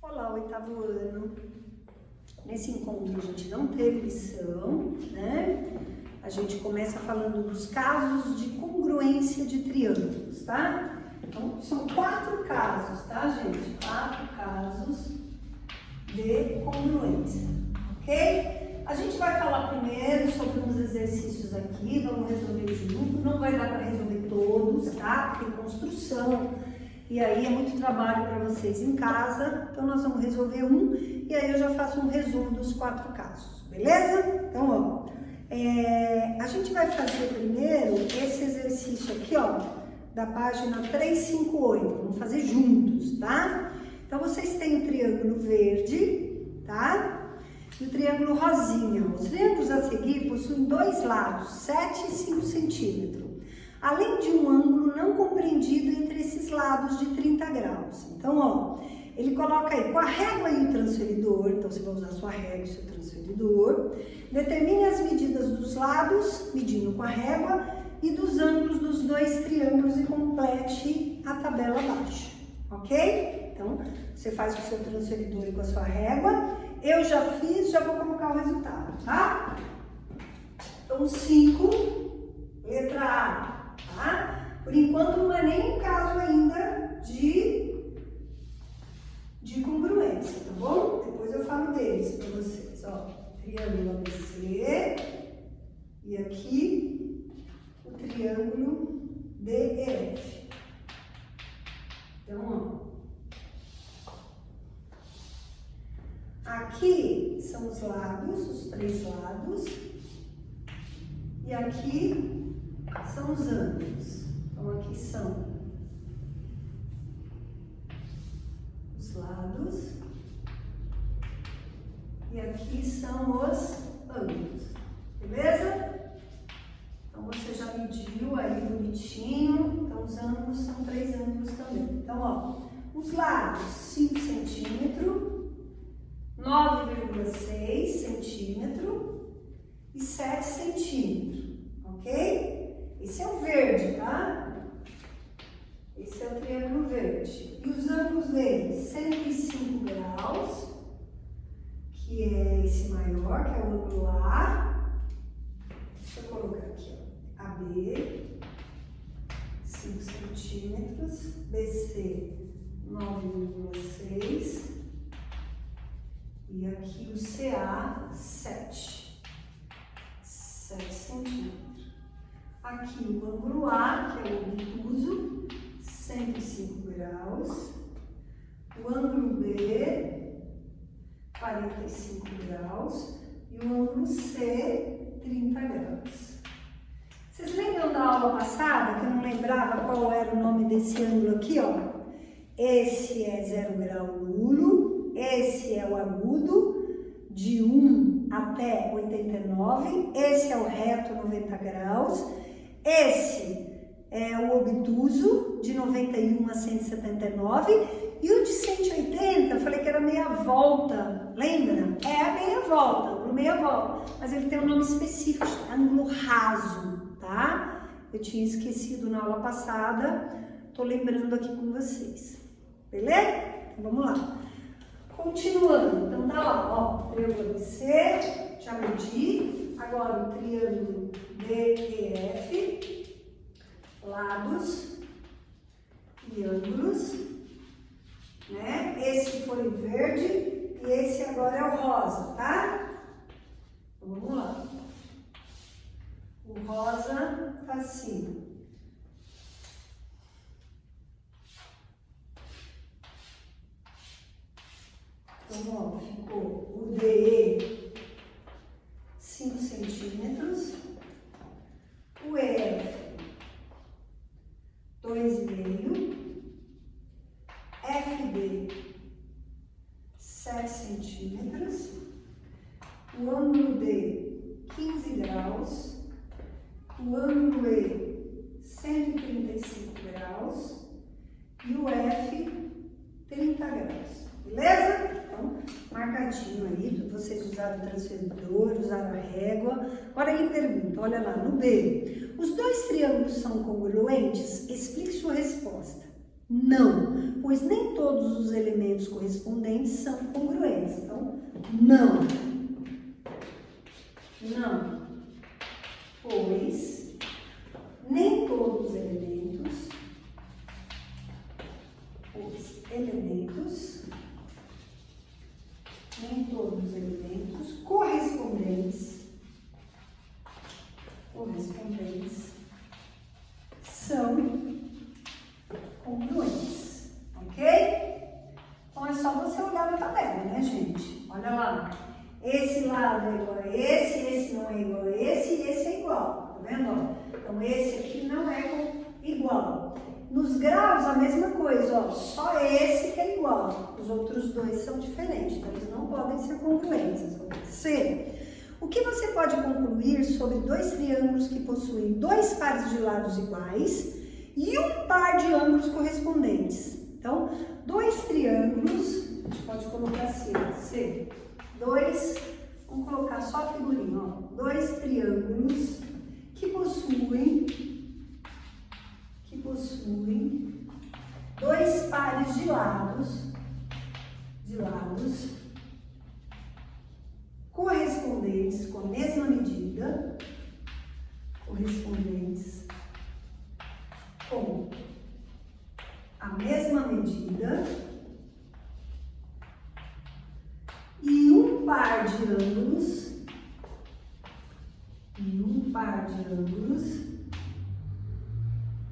Olá, oitavo ano. Nesse encontro a gente não teve lição, né? A gente começa falando dos casos de congruência de triângulos, tá? Então, são 4 casos, tá, gente? 4 casos de congruência, ok? A gente vai falar primeiro sobre uns exercícios aqui, vamos resolver junto. Não vai dar para resolver todos, tá? Tem construção. E aí é muito trabalho para vocês em casa, então nós vamos resolver um e aí eu já faço um resumo dos 4 casos, beleza? Então, ó, a gente vai fazer primeiro esse exercício aqui, ó, da página 358, vamos fazer juntos, tá? Então, vocês têm o triângulo verde, tá? E o triângulo rosinha. Os triângulos a seguir possuem 2 lados, 7 e 5 centímetros. Além de um ângulo não compreendido entre esses lados de 30 graus. Então, ó, ele coloca aí com a régua e o transferidor, então você vai usar a sua régua e o seu transferidor. Determine as medidas dos lados, medindo com a régua, e dos ângulos dos 2 triângulos e complete a tabela abaixo, ok? Então, você faz com o seu transferidor e com a sua régua. Eu já fiz, já vou colocar o resultado, tá? Então, 5, letra A. Tá? Por enquanto não é nem um caso ainda de congruência, tá bom? Depois eu falo deles para vocês, ó. Triângulo ABC e aqui o triângulo DEF. Então, ó. Aqui são os lados, os 3 lados. E aqui são os ângulos. Então, aqui são os lados e aqui são os ângulos, beleza? Então, você já mediu aí bonitinho. Então, os ângulos são 3 ângulos também. Então, ó, os lados, 5 centímetros, 9,6 centímetros e 7 centímetros, ok? Esse é o verde, tá? Esse é o triângulo verde. E os ângulos dele, 105 graus, que é esse maior, que é o ângulo A. Deixa eu colocar aqui, ó. AB, 5 centímetros, BC, 9,6. E aqui o CA, 7 centímetros. Aqui o ângulo A, que é o obtuso, 105 graus. O ângulo B, 45 graus. E o ângulo C, 30 graus. Vocês lembram da aula passada, que eu não lembrava qual era o nome desse ângulo aqui, ó? Esse é 0 grau nulo, esse é o agudo, de 1 até 89, esse é o reto, 90 graus. Esse é o obtuso, de 91 a 179, e o de 180, eu falei que era meia volta, lembra? É a meia volta, o meia volta, mas ele tem um nome específico, ângulo raso, tá? Eu tinha esquecido na aula passada, tô lembrando aqui com vocês, beleza? Então, vamos lá. Continuando, então tá lá, ó, triângulo ABC, já medi, agora o triângulo DEF, lados e ângulos, né? Esse foi o verde e esse agora é o rosa, tá? Então, vamos lá. O rosa tá assim. Então, ó, ficou o DE 5 centímetros, o EF 2,5, FD 7 centímetros, o ângulo D 15 graus, o ângulo E 135 graus e o F 30 graus, beleza? Então, marcadinho aí, vocês usaram o transferidor, usaram a régua. Agora ele pergunta, olha lá, no B. Os dois triângulos são congruentes? Explique sua resposta. Não, pois nem todos os elementos correspondentes são congruentes. Então, não. Não. Pois nem todos os elementos correspondentes são congruentes, ok? Então é só você olhar na tabela, né, gente? Olha lá, esse lado é igual a esse não é igual a esse e esse é igual, tá vendo? Então esse aqui não é igual. Nos graus a mesma coisa, ó, só esse que é igual, os outros dois são diferentes, então eles não podem ser congruentes. C. O que você pode concluir sobre dois triângulos que possuem dois pares de lados iguais e um par de ângulos correspondentes? Então, dois triângulos, a gente pode colocar assim, C. Vamos colocar só a figurinha, ó, dois triângulos que possuem dois pares de lados correspondentes com a mesma medida, e um par de ângulos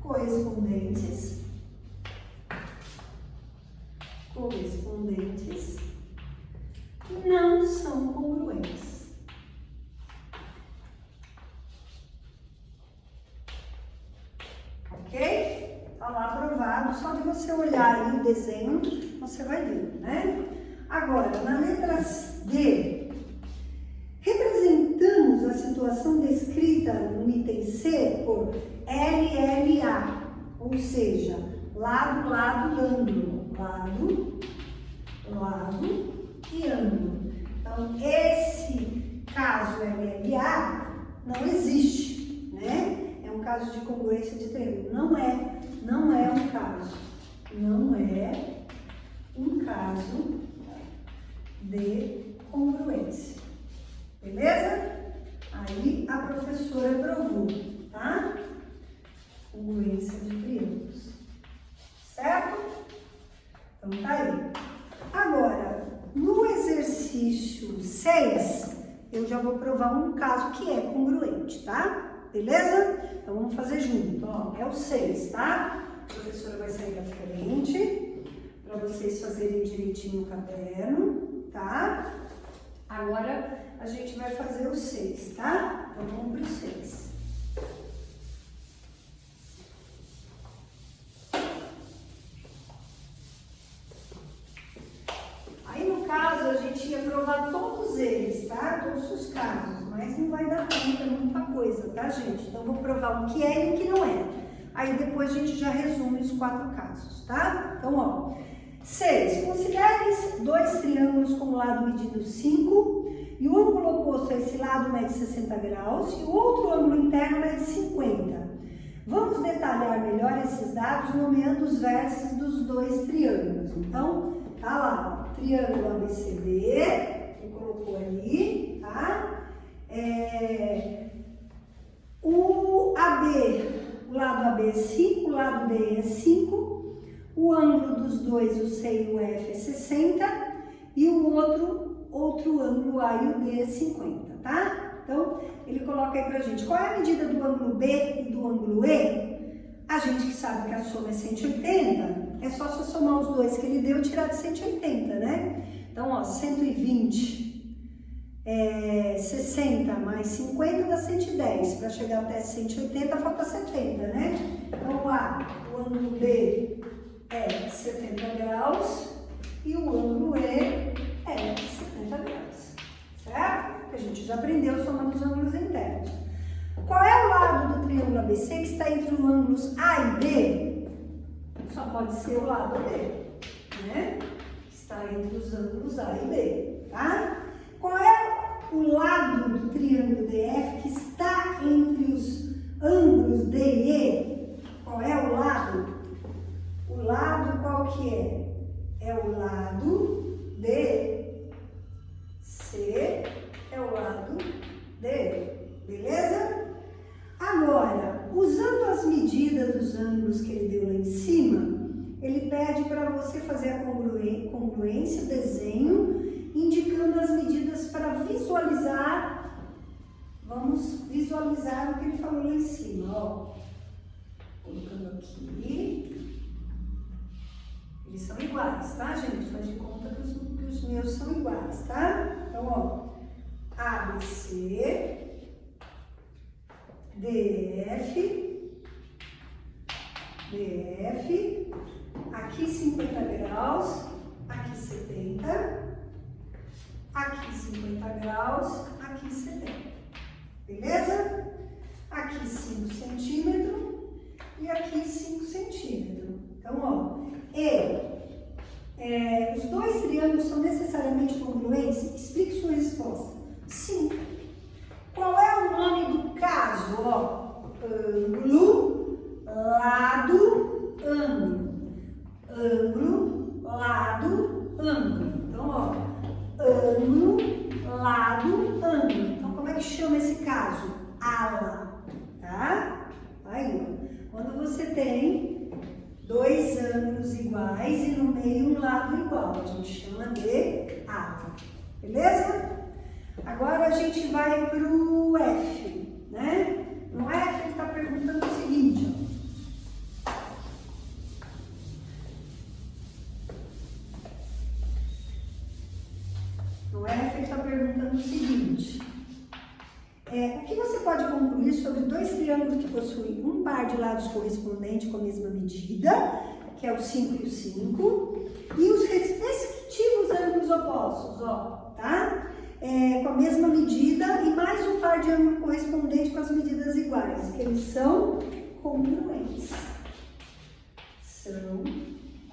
correspondentes não são congruentes. Ok? Tá lá aprovado, só de você olhar aí o desenho, você vai ver, né? Agora, na letra D, representamos a situação descrita no item C por LLA, ou seja, lado, ângulo, lado e ângulo. Então, esse caso LLA não existe, né? É um caso de congruência de triângulo. Não é um caso de congruência. Beleza? Aí a professora provou, tá? Congruência de triângulos. Certo? Então tá aí. Agora, no exercício 6, eu já vou provar um caso que é congruente, tá? Beleza? Então vamos fazer junto, ó. É o 6, tá? A professora vai sair da frente para vocês fazerem direitinho o caderno, tá? Agora a gente vai fazer o 6, tá? Então vamos pro 6. Aí no caso a gente ia provar todos eles, tá? Todos os casos, mas não vai dar conta, é muita coisa, tá, gente? Então vou provar o que é e o que não é. Aí depois a gente já resume os 4 casos, tá? Então, ó. 6. Considere dois triângulos com o lado medido 5 e o ângulo oposto a esse lado mede 60 graus e o outro ângulo interno mede 50. Vamos detalhar melhor esses dados nomeando os vértices dos dois triângulos. Então, tá lá, ó, triângulo ABCD, ele colocou ali, tá? O lado AB é 5, o lado D é 5. O ângulo dos dois, o C e o F, é 60 e o outro ângulo A e o D é 50, tá? Então, ele coloca aí pra gente, qual é a medida do ângulo B e do ângulo E? A gente que sabe que a soma é 180, é só se somar os dois que ele deu e tirar de 180, né? Então, ó, 120 60 mais 50 dá 110, para chegar até 180 falta 70, né? Então, o ângulo B é 70 graus e o ângulo E é 70 graus, certo? A gente já aprendeu somando os ângulos internos. Qual é o lado do triângulo ABC que está entre os ângulos A e B? Só pode ser o lado B, né? Está entre os ângulos A e B, tá? Qual é o lado do triângulo DF que está entre os ângulos D e E? Qual é o lado? O lado qual que é? É o lado D. C é o lado D. Beleza? Agora, usando as medidas dos ângulos que ele deu lá em cima, ele pede para você fazer a congruência, o desenho, indicando as medidas para visualizar. Vamos visualizar o que ele falou lá em cima, ó. Colocando aqui. Eles são iguais, tá, gente? Faz de conta que os meus são iguais, tá? Então, ó, ABC, DF, DF, aqui 50 graus, aqui 70, aqui 50 graus, aqui 70, beleza? Aqui 5 centímetros e aqui 5 centímetros. Então, ó, os dois triângulos são necessariamente congruentes? Explique sua resposta. Sim. Qual é o nome do caso? Ó, ângulo, lado, ângulo. Ângulo, lado, ângulo. Então, ó, ângulo, lado, ângulo. Então, como é que chama esse caso? Ala, tá? Aí, ó. Quando você tem dois ângulos iguais e no meio um lado igual, a gente chama de ala. Beleza? Agora a gente vai para o F, né? No F ele está perguntando o seguinte, ó. No F ele está perguntando o seguinte. O que você pode concluir sobre dois triângulos que possuem um par de lados correspondente com a mesma medida, que é o 5 e o 5, e os respectivos ângulos opostos, ó, tá? Com a mesma medida e mais um par de ângulos correspondente com as medidas iguais, que eles são congruentes. São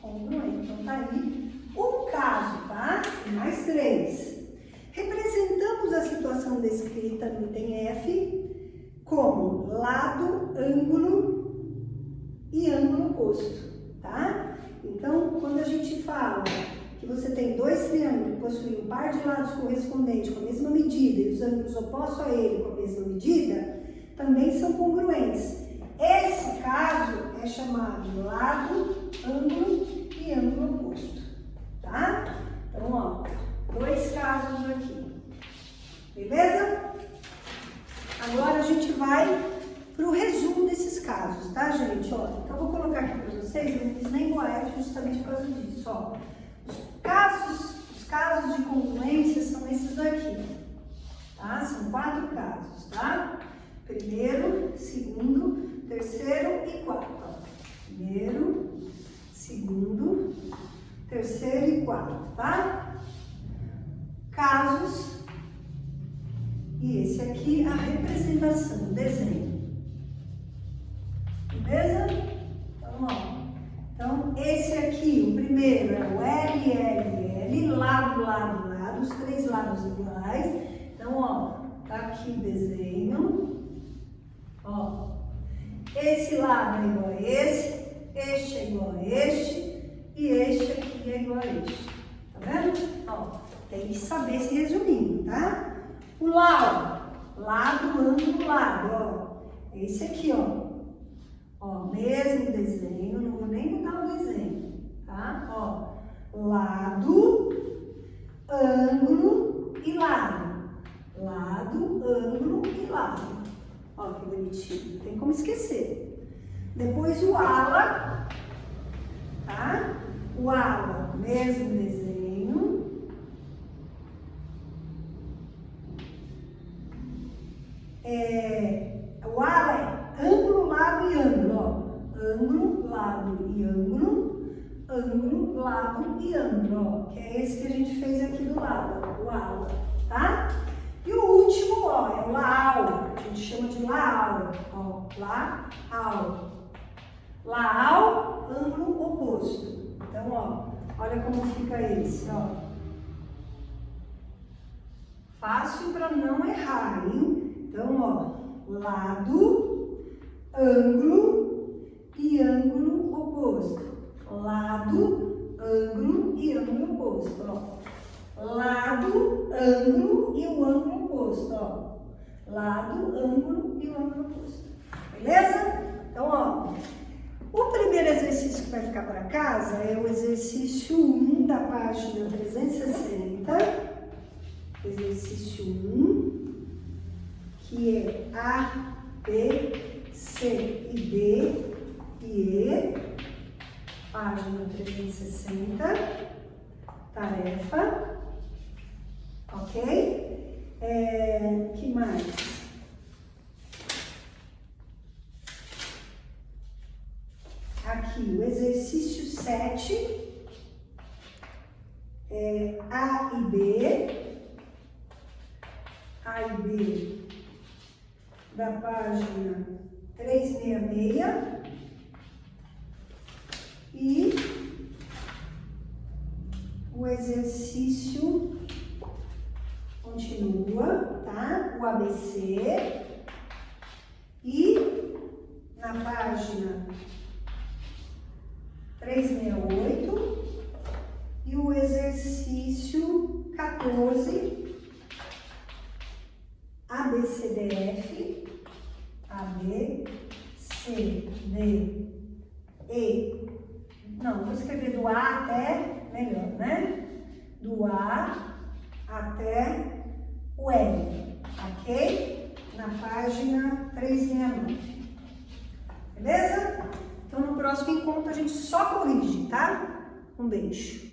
congruentes. Então, tá aí um caso, tá? E mais 3. Representamos a situação descrita no item F como lado, ângulo e ângulo oposto, tá? Então, quando a gente fala que você tem dois triângulos que possuem um par de lados correspondentes com a mesma medida e os ângulos opostos a ele com a mesma medida, também são congruentes. Esse caso é chamado lado, ângulo e ângulo oposto, tá? Então, ó, dois casos aqui, beleza? Agora a gente vai para o resumo desses casos, tá, gente? Ó, então eu vou colocar aqui para vocês, eu não fiz nem o F justamente por causa disso, ó. Os casos de congruência são esses daqui, tá? São 4 casos, tá? Primeiro, segundo, terceiro e quarto. Ó. Primeiro, segundo, terceiro e quarto, tá? Casos, e esse aqui a representação, o desenho. Beleza? Então, ó. Então, esse aqui, o primeiro é o L, L, L, lado, lado, lado, os 3 lados iguais. Então, ó, tá aqui o desenho. Ó, esse lado é igual a este é igual a este, e este aqui é igual a este. Tá vendo? Ó, tem que saber esse resuminho, tá? O lado, ângulo, lado, ó. Esse aqui, ó. Ó, mesmo desenho, não vou nem mudar o desenho, tá? Ó, lado, ângulo e lado. Lado, ângulo e lado. Ó, que bonitinho, não tem como esquecer. Depois o ala, tá? O ala, mesmo desenho. O ala é ângulo, lado e ângulo, ó. Ângulo, lado e ângulo, ângulo, lado e ângulo, ó. Que é esse que a gente fez aqui do lado, ó, o ala, tá? E o último, ó, é o laal, a gente chama de laal, ó, laal. Laal, ângulo oposto. Então, ó, olha como fica esse, ó. Fácil para não errar, hein? Então, ó, lado, ângulo e ângulo oposto. Lado, ângulo e ângulo oposto, ó. Lado, ângulo e o ângulo oposto, ó. Lado, ângulo e o ângulo oposto. Beleza? Então, ó, o primeiro exercício que vai ficar para casa é o exercício 1 da página 360. Exercício 1, que é A, B, C e D e E. Página 360, tarefa, ok? Que mais? Aqui, o exercício 7, A e B, da página 366. E o exercício continua, tá? O ABC. E na página 368 e o exercício 14, ABCDF, A, B, C, D, E. Não, vou escrever do A até, melhor, né? Do A até o L, ok? Na página 369. Beleza? Então, no próximo encontro, a gente só corrige, tá? Um beijo.